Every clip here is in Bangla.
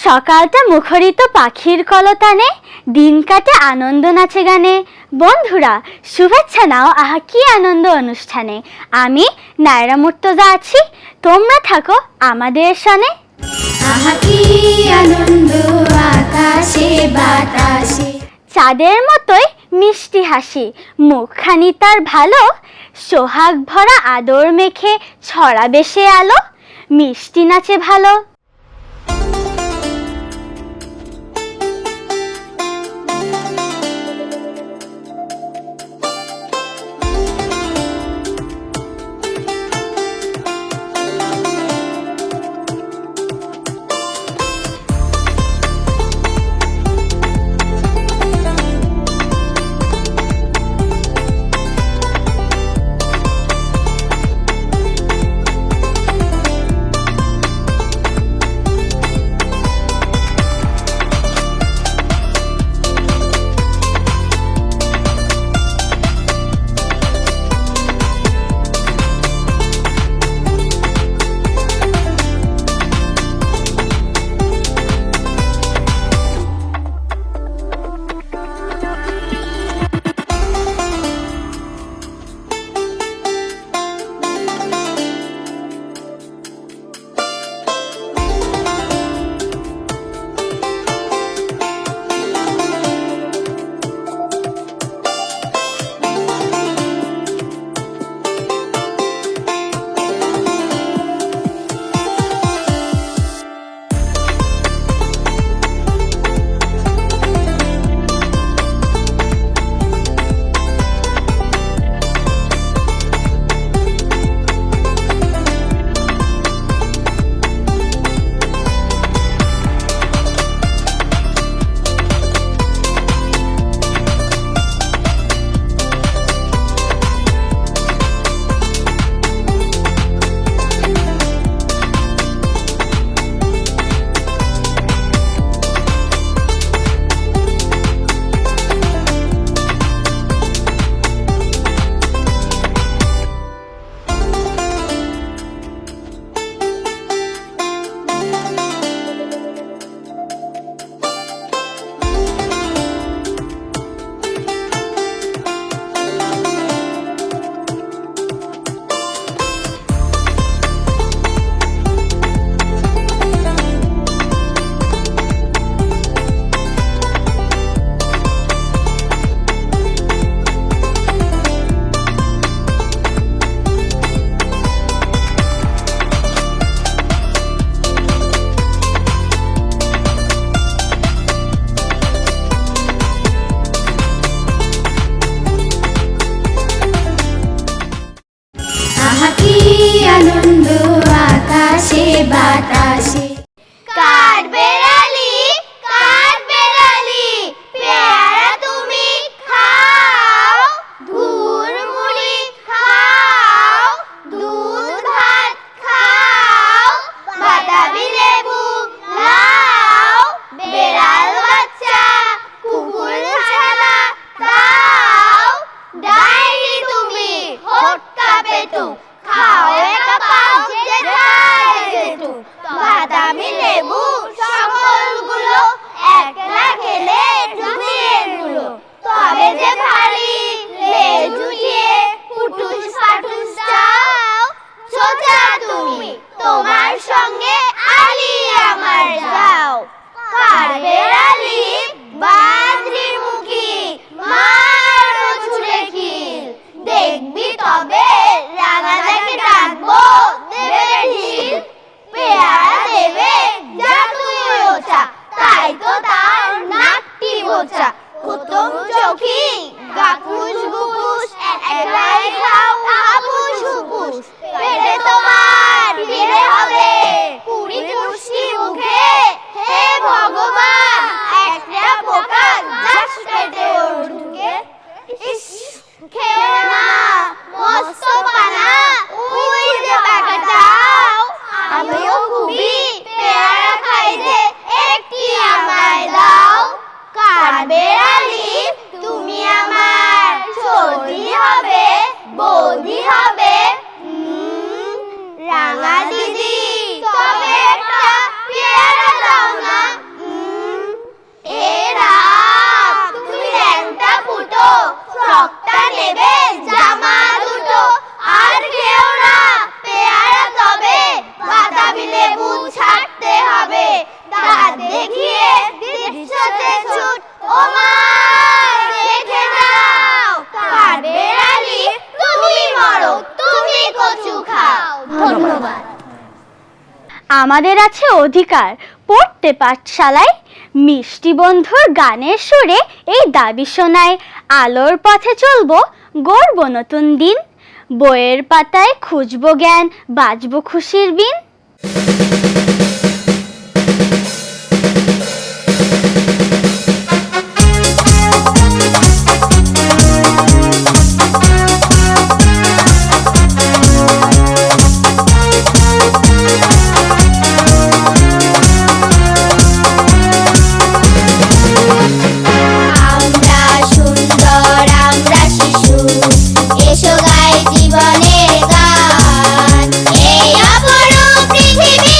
সকালটা মুখরিত পাখির কলতানে, দিন কাটে আনন্দ নাচে গানে। বন্ধুরা শুভেচ্ছা নাও আহা কি আনন্দ অনুষ্ঠানে। আমি নায়রা মুর্তজা আছি, তোমরা থাকো আমাদের সনে। আহা কি আনন্দ আকাশে বাতাসে, চাঁদের মতোই মিষ্টি হাসি, মুখখানি তার ভালো, সোহাগ ভরা আদর মেখে ছড়াবে সে আলো। মিষ্টি নাচে ভালো। আহা কি আনন্দ আকাশে বাতাসে। কাঠবেড়ালি কাঠবেড়ালি পেয়ারা তুমি খাও, ধুর মুড়ি খাও, দুধ ভাত খাও, বাতাবি লেবু লাও, বেড়াল বাচ্চা কুকুর ছানা দাও, ডাইনি তুমি হোট্টা পেটু খাও একা পাও যে যায় যেটু, বাদামি লেবু সকলগুলো একলা খেলে জুতিয়ে গুলো, তবে যে ভারী লেজু দিয়ে ফুটুস ফাটুস চাও, সোজা তুমি তোমার সঙ্গে আলি আমার যাও। কাঠবেড়ালি বাঁদরির মুখী মারো ছুঁড়ে খিল, দেখবি তবে রাঙাদাকে ডাকবো দেবে ঢিল, পেয়ারা দেবে যা তুই ওছা, তাই তো তার নাকটি বোচা, কুতুম চোখি গাকুস গুকুস একলাই খাও হাবুস হুবুস, পেটে তোমার ফিরে হবে কুড়ি পুষ্টি মুখে, হে ভগবান একটা পোকা জাস্ট পেটে ওর ঢুকে। ইস খেও না মস্ত পানা উই যে পাকাটাও, আমিও খুবই পেয়ারা খাই যে একটি আমায় দাও। কাঠবেড়ালি তুমি আমার ছোটি হবে বৌদি হবে, রাঙা দিদি তবে একটা পেয়ারা দাও না। ধন্যবাদ। আমাদের আছে অধিকার পড়তে পাঠশালায়, মিষ্টি বন্ধুর গানের সুরে এই দাবি শোনায়, আলোর পথে চলবো, গড়ব নতুন দিন, বইয়ের পাতায় খুঁজবো জ্ঞান, বাজবো খুশির বিন। আমরা সুন্দর, আমরা শিশু, এসো গাই জীবনের গান। এই অপরূপ পৃথিবী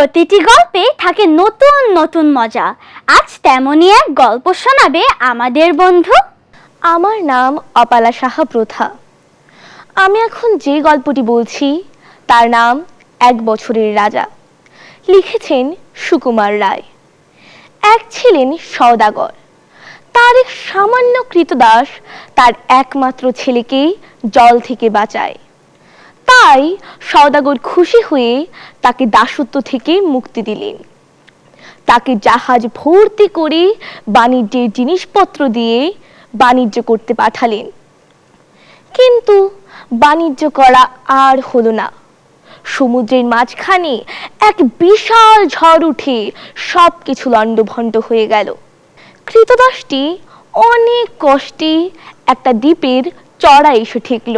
প্রতিটি গল্পে থাকে নতুন নতুন মজা। আজ তেমনই এক গল্প শোনাবে আমাদের বন্ধু। আমার নাম অপালা সাহা প্রথা। আমি এখন যে গল্পটি বলছি তার নাম ১ বছরের রাজা। লিখেছেন সুকুমার রায়। এক ছিলেন সওদাগর। তার এক সামান্য কৃতদাস তার একমাত্র ছেলেকে জল থেকে বাঁচায়। তাই সওদাগর খুশি হয়ে তাকে দাসত্ব থেকে মুক্তি দিলেন। তাকে জাহাজ ভর্তি করে বাণিজ্যের জিনিসপত্র দিয়ে বাণিজ্য করতে পাঠালেন। কিন্তু বাণিজ্য করা আর হলো না। সমুদ্রের মাঝখানে এক বিশাল ঝড় উঠে সবকিছু লণ্ডভণ্ড হয়ে গেল। কৃতদাসটি অনেক কষ্টে একটা দ্বীপের চড়ায় এসে ঠেকল।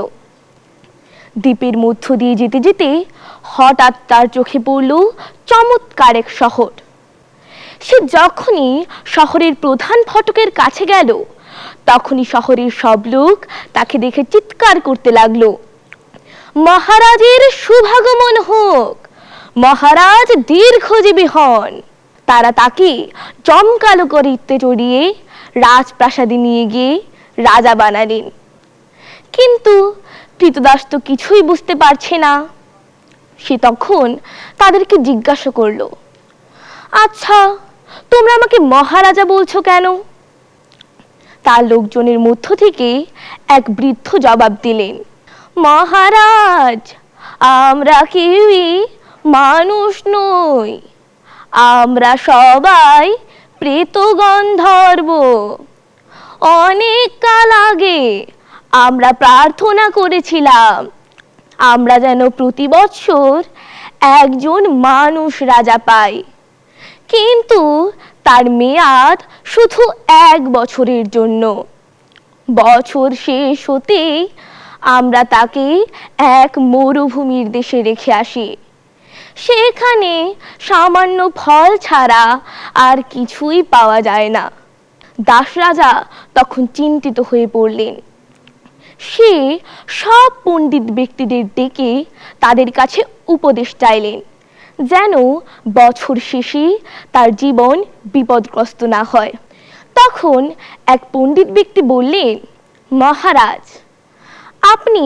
দ্বীপের মধ্য দিয়ে যেতে যেতে হঠাৎ তার চোখে পড়ল চমৎকার এক শহর। সে যখনই শহরের প্রধান ফটকের কাছে গেল, তখনই শহরের সব লোক তাকে দেখে চিৎকার করতে লাগলো, মহারাজের শুভাগমন হোক, মহারাজ দীর্ঘজীবী হন। তারা তাকে জমকালো করিতে চড়িয়ে রাজপ্রাসাদে নিয়ে গিয়ে রাজা বানালেন। কিন্তু কৃতদাস তো কিছুই বুঝতে পারছে না। সে তখন তাদেরকে জিজ্ঞাসা করলো, আচ্ছা, তোমরা আমাকে মহারাজা বলছো কেন? তার লোকজনের মধ্য থেকে এক বৃদ্ধ জবাব দিলেন, মহারাজ, আমরা কেউই মানুষ নই, আমরা সবাই প্রেত গন্ধর্ব। অনেক কাল আগে আমরা প্রার্থনা করেছিলাম আমরা যেন প্রতি বছর একজন মানুষ রাজা পাই, কিন্তু তার মেয়াদ শুধু ১ বছরের জন্য। বছর শেষ হতেই আমরা তাকে এক মরুভূমির দেশে রেখে আসি। সেখানে সামান্য ফল ছাড়া আর কিছুই পাওয়া যায় না। দাস রাজা তখন চিন্তিত হয়ে পড়লেন। সে সব পণ্ডিত ব্যক্তিদের ডেকে তাদের কাছে উপদেশ চাইলেন, যেন বছর শেষে তার জীবন বিপদগ্রস্ত না হয়। তখন এক পণ্ডিত ব্যক্তি বললেন, মহারাজ, আপনি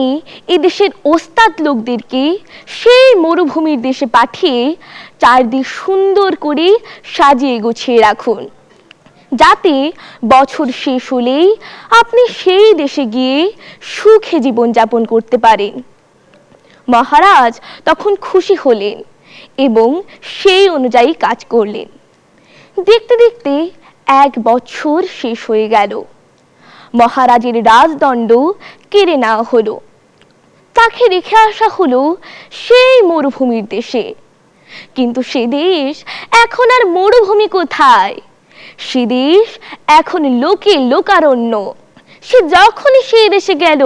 এদেশের ওস্তাদ লোকদেরকে সেই মরুভূমির দেশে পাঠিয়ে চারদিক সুন্দর করে সাজিয়ে গুছিয়ে রাখুন, যাতে বছর শেষ হলেই আপনি সেই দেশে গিয়ে সুখে জীবনযাপন করতে পারেন। মহারাজ তখন খুশি হলেন এবং সেই অনুযায়ী কাজ করলেন। দেখতে দেখতে ১ বছর শেষ হয়ে গেল। মহারাজের রাজদণ্ড কেড়ে নেওয়া হলো। তাকে রেখে আসা হলো সেই মরুভূমির দেশে। কিন্তু সে দেশ এখন আর মরুভূমি কোথায়? সে দেশ এখন লোকে লোকারণ্য। সে যখনই সেই দেশে গেল,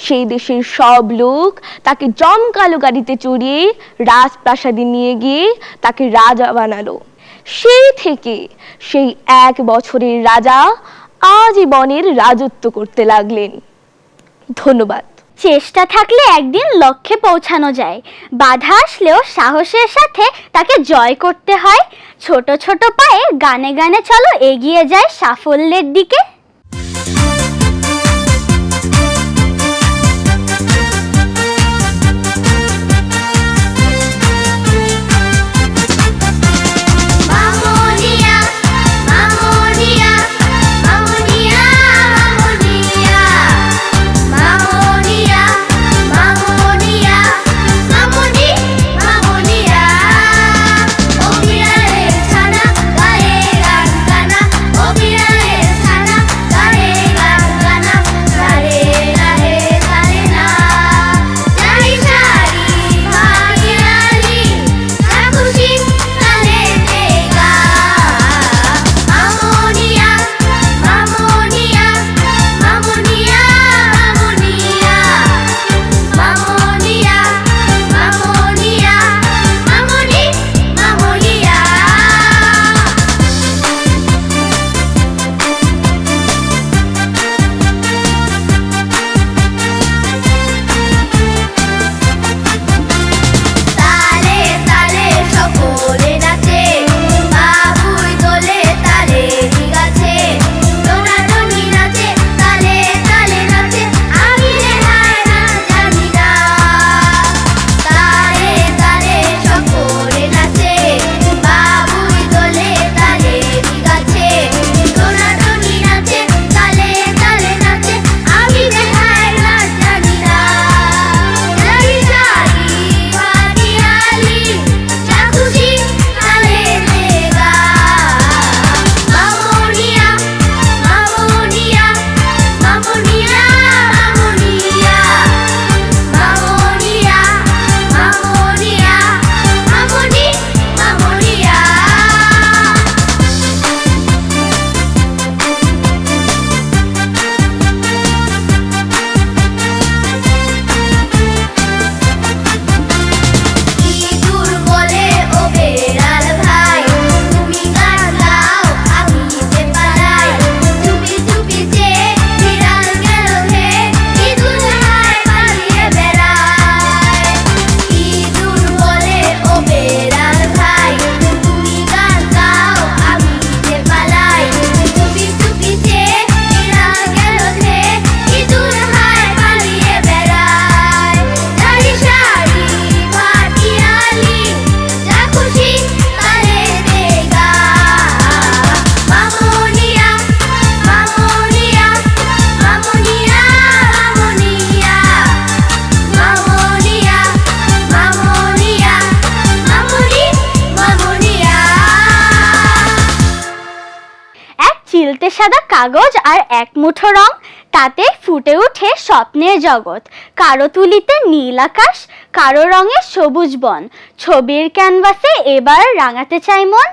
সেই দেশের সব লোক তাকে জমকালো গাড়িতে চড়িয়ে রাজপ্রাসাদে নিয়ে গিয়ে তাকে রাজা বানালো। সেই থেকে সেই ১ বছরের রাজা আজীবনের রাজত্ব করতে লাগলেন। ধন্যবাদ। চেষ্টা থাকলে একদিন লক্ষ্যে পৌঁছানো যায়। বাধা আসলেও সাহসের সাথে তাকে জয় করতে হয়। ছোট ছোট পায়ে গানে গানে চলো এগিয়ে যায় সাফল্যের দিকে। ছানা কাগজ আর এক মুঠো রং, তাতে ফুটে ওঠে স্বপ্নের জগৎ। কারো তুলিতে নীল আকাশ, কারো রঙে সবুজ বন, ছবির ক্যানভাসে এবার রাঙাতে চাই মন।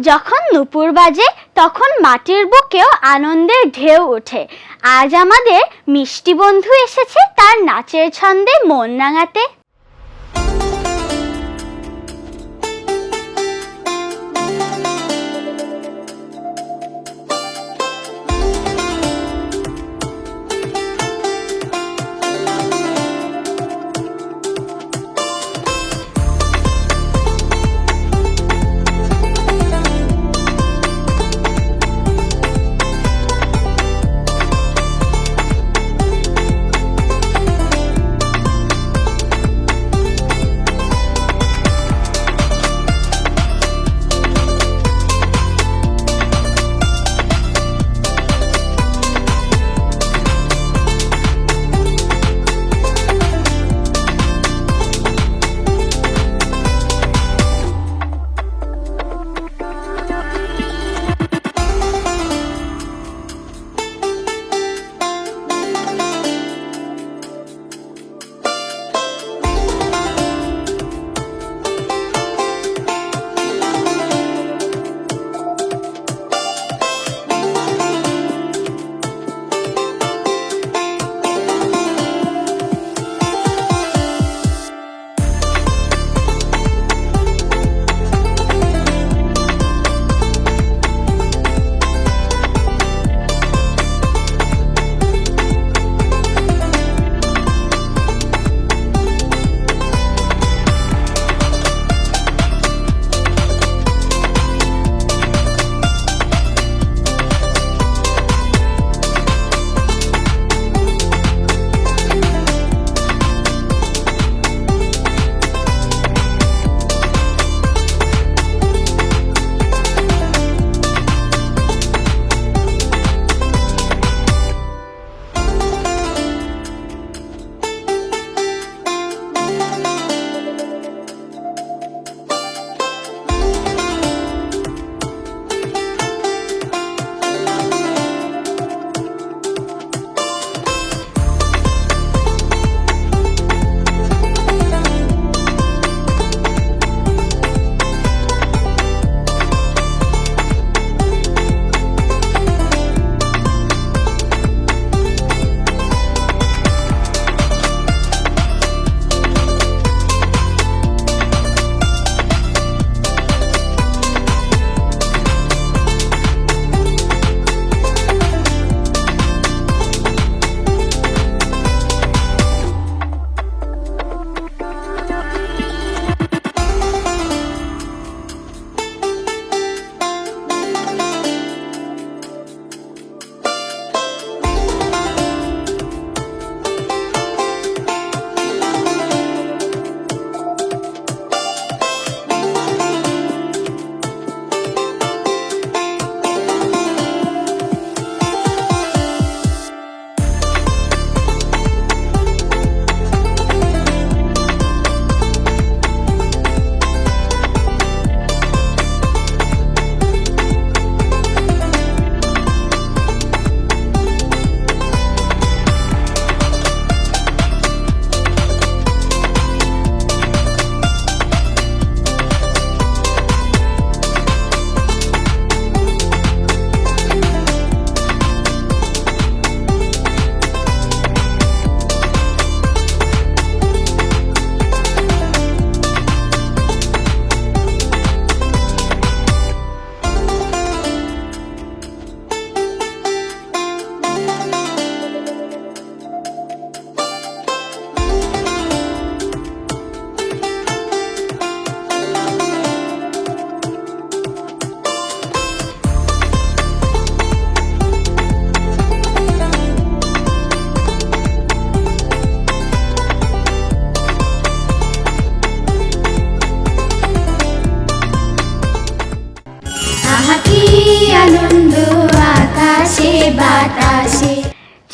যখন নুপুর বাজে তখন মাটির বুকেও আনন্দের ঢেউ ওঠে। আজ আমাদের মিষ্টি বন্ধু এসেছে তার নাচের ছন্দে মন রাঙাতে।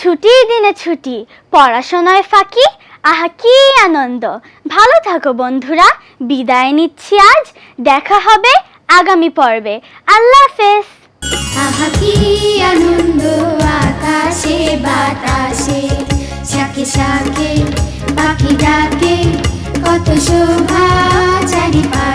ছুটির দিনে ছুটি, পড়াশোনায় ফাঁকি, আহা কি আনন্দ। ভালো থাকো বন্ধুরা, বিদায় নিচ্ছি আজ, দেখা হবে আগামী পর্বে। আল্লাহ হাফেজ। আহা কি আনন্দ, আকাশে বাতাসে শাকে শাকে পাখি ডাকে, কত শোভা চারিপাশে।